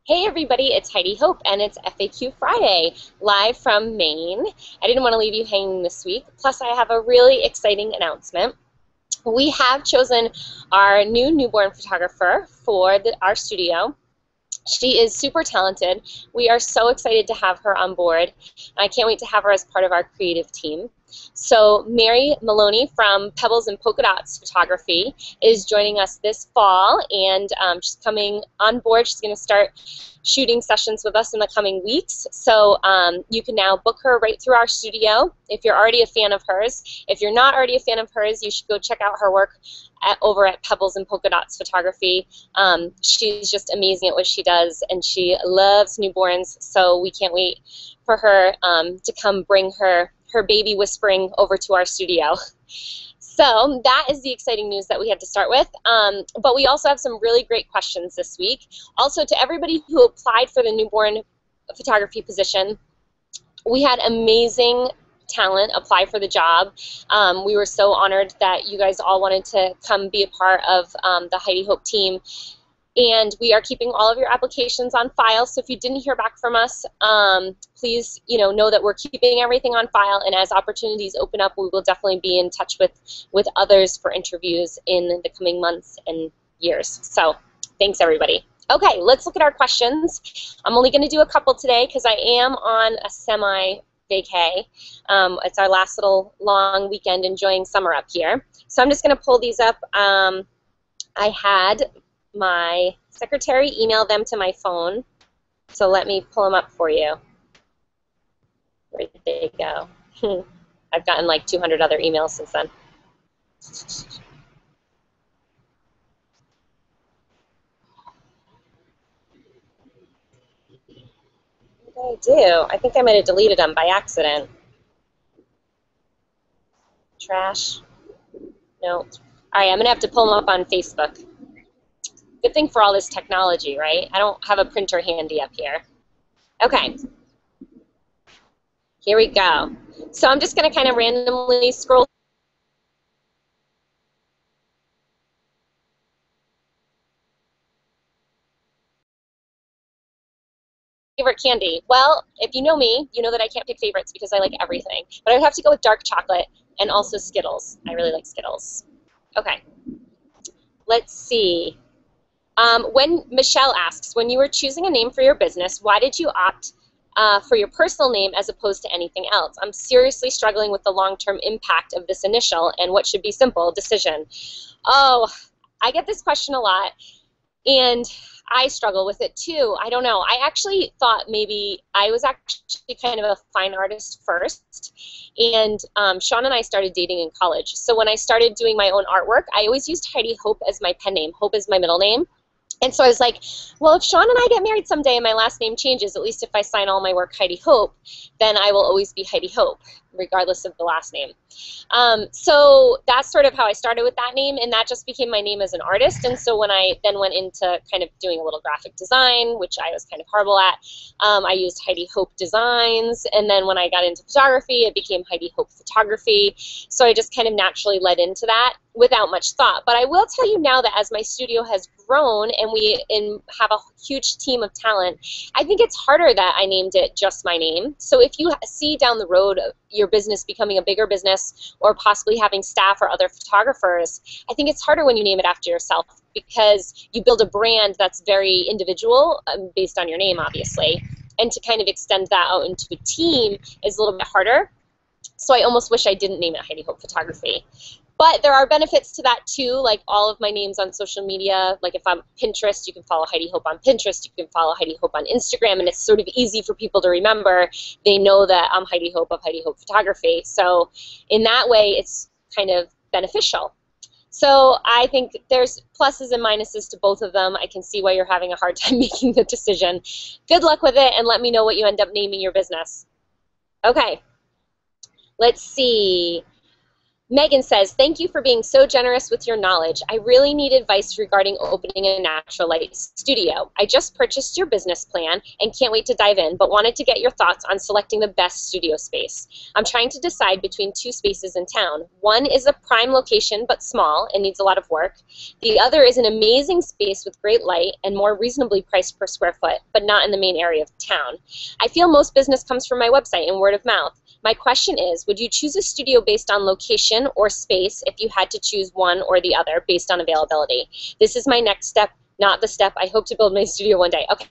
Hey everybody, it's Heidi Hope and it's FAQ Friday, live from Maine. I didn't want to leave you hanging this week, plus I have a really exciting announcement. We have chosen our new newborn photographer for our studio. She is super talented. We are so excited to have her on board. I can't wait to have her as part of our creative team. So Mary Maloney from Pebbles and Polka Dots Photography is joining us this fall, and she's coming on board. She's going to start shooting sessions with us in the coming weeks. So you can now book her right through our studio if you're already a fan of hers. If you're not already a fan of hers, you should go check out her work over at Pebbles and Polka Dots Photography. She's just amazing at what she does, and she loves newborns, so we can't wait for her to come bring her baby whispering over to our studio. So that is the exciting news that we had to start with. But we also have some really great questions this week. Also, to everybody who applied for the newborn photography position, we had amazing talent apply for the job. We were so honored that you guys all wanted to come be a part of the Heidi Hope team. And we are keeping all of your applications on file. So if you didn't hear back from us, please know that we're keeping everything on file. And as opportunities open up, we will definitely be in touch with others for interviews in the coming months and years. So thanks, everybody. Okay, let's look at our questions. I'm only going to do a couple today because I am on a semi-vacay. It's our last little long weekend enjoying summer up here. So I'm just going to pull these up. I had my secretary email them to my phone, so let me pull them up for you. Where did they go? I've gotten like 200 other emails since then. What did I do? I think I might have deleted them by accident. Trash. No. All right, I'm going to have to pull them up on Facebook. Good thing for all this technology, right? I don't have a printer handy up here. Okay. Here we go. So I'm just going to kind of randomly scroll. Favorite candy? Well, if you know me, you know that I can't pick favorites because I like everything. But I would have to go with dark chocolate and also Skittles. I really like Skittles. Okay. Let's see. When Michelle asks, when you were choosing a name for your business, why did you opt for your personal name as opposed to anything else? I'm seriously struggling with the long-term impact of this initial and what should be simple decision. Oh, I get this question a lot, and I struggle with it too. I don't know. I actually thought maybe I was actually kind of a fine artist first, and Sean and I started dating in college. So when I started doing my own artwork, I always used Heidi Hope as my pen name. Hope is my middle name. And so I was like, well, if Sean and I get married someday and my last name changes, at least if I sign all my work Heidi Hope, then I will always be Heidi Hope, regardless of the last name. So that's sort of how I started with that name, and that just became my name as an artist. And so when I then went into kind of doing a little graphic design, which I was kind of horrible at, I used Heidi Hope Designs. And then when I got into photography, it became Heidi Hope Photography. So I just kind of naturally led into that without much thought. But I will tell you now that as my studio has grown and we have a huge team of talent, I think it's harder that I named it just my name. So if you see down the road your business becoming a bigger business or possibly having staff or other photographers, I think it's harder when you name it after yourself because you build a brand that's very individual based on your name, obviously. And to kind of extend that out into a team is a little bit harder. So I almost wish I didn't name it Heidi Hope Photography. But there are benefits to that too, like all of my names on social media. Like if I'm Pinterest, you can follow Heidi Hope on Pinterest. You can follow Heidi Hope on Instagram, and it's sort of easy for people to remember. They know that I'm Heidi Hope of Heidi Hope Photography. So in that way, it's kind of beneficial. So I think there's pluses and minuses to both of them. I can see why you're having a hard time making the decision. Good luck with it, and let me know what you end up naming your business. Okay, let's see. Megan says, thank you for being so generous with your knowledge. I really need advice regarding opening a natural light studio. I just purchased your business plan and can't wait to dive in, but wanted to get your thoughts on selecting the best studio space. I'm trying to decide between two spaces in town. One is a prime location but small and needs a lot of work. The other is an amazing space with great light and more reasonably priced per square foot, but not in the main area of town. I feel most business comes from my website and word of mouth. My question is, would you choose a studio based on location or space if you had to choose one or the other based on availability? This is my next step, not the step I hope to build my studio one day. Okay.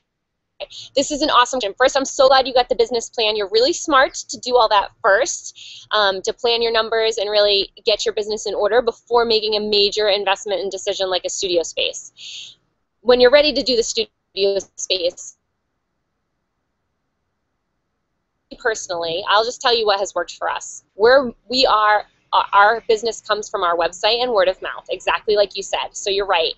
This is an awesome question. First, I'm so glad you got the business plan. You're really smart to do all that first, to plan your numbers and really get your business in order before making a major investment and decision like a studio space. When you're ready to do the studio space, personally, I'll just tell you what has worked for us. Our business comes from our website and word of mouth, exactly like you said. So you're right.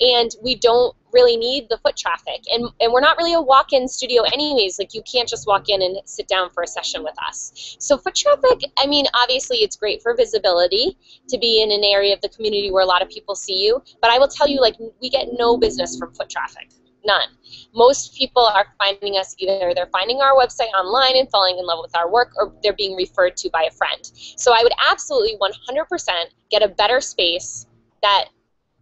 And we don't really need the foot traffic. And we're not really a walk-in studio anyways. Like, you can't just walk in and sit down for a session with us. So foot traffic, I mean, obviously it's great for visibility to be in an area of the community where a lot of people see you. But I will tell you, like, we get no business from foot traffic. None. Most people are finding us either they're finding our website online and falling in love with our work, or they're being referred to by a friend. So I would absolutely 100% get a better space that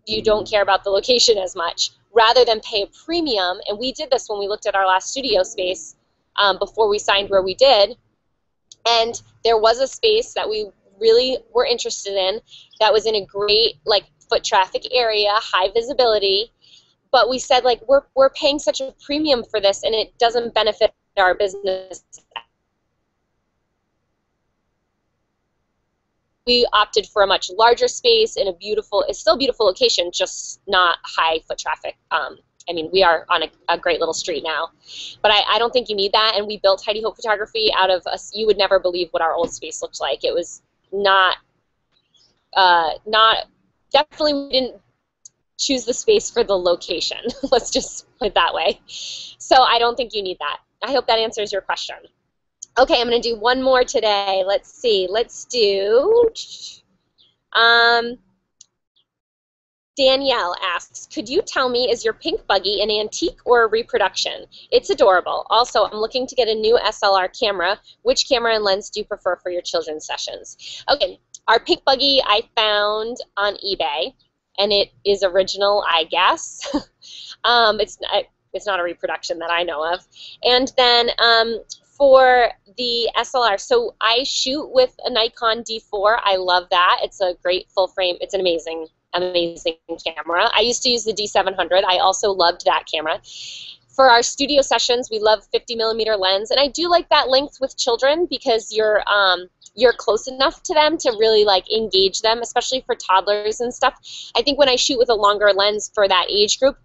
you don't care about the location as much, rather than pay a premium. And we did this when we looked at our last studio space before we signed where we did. And there was a space that we really were interested in that was in a great, like, foot traffic area, high visibility. But we said, like, we're paying such a premium for this, and it doesn't benefit our business. We opted for a much larger space in a beautiful, it's still a beautiful location, just not high foot traffic. I mean, we are on a great little street now. But I don't think you need that, and we built Heidi Hope Photography out of us. You would never believe what our old space looked like. It was definitely we didn't choose the space for the location. Let's just put it that way. So I don't think you need that. I hope that answers your question. Okay, I'm going to do one more today. Let's see. Let's do Danielle asks, could you tell me, is your pink buggy an antique or a reproduction? It's adorable. Also, I'm looking to get a new SLR camera. Which camera and lens do you prefer for your children's sessions? Okay, our pink buggy I found on eBay. And it is original, I guess. It's not a reproduction that I know of. And then for the SLR, so I shoot with a Nikon D4. I love that. It's a great full frame. It's an amazing camera. I used to use the D700. I also loved that camera. For our studio sessions, we love 50mm lens, and I do like that length with children because you're close enough to them to really, like, engage them, especially for toddlers and stuff. I think when I shoot with a longer lens for that age group,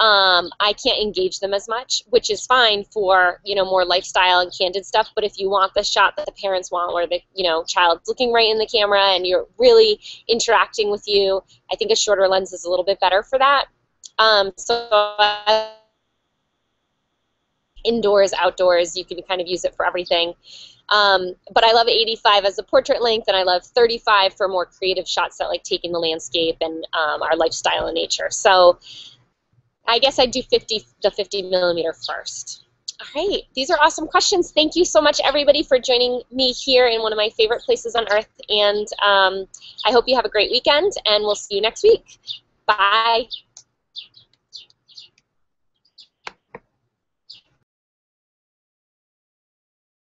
I can't engage them as much, which is fine for, you know, more lifestyle and candid stuff. But if you want the shot that the parents want, where the, you know, child's looking right in the camera and you're really interacting with you, I think a shorter lens is a little bit better for that. Indoors, outdoors, you can kind of use it for everything. But I love 85 as a portrait length, and I love 35 for more creative shots that like taking the landscape and our lifestyle and nature. So I guess I'd do the 50mm first. All right, these are awesome questions. Thank you so much, everybody, for joining me here in one of my favorite places on earth. And I hope you have a great weekend, and we'll see you next week. Bye.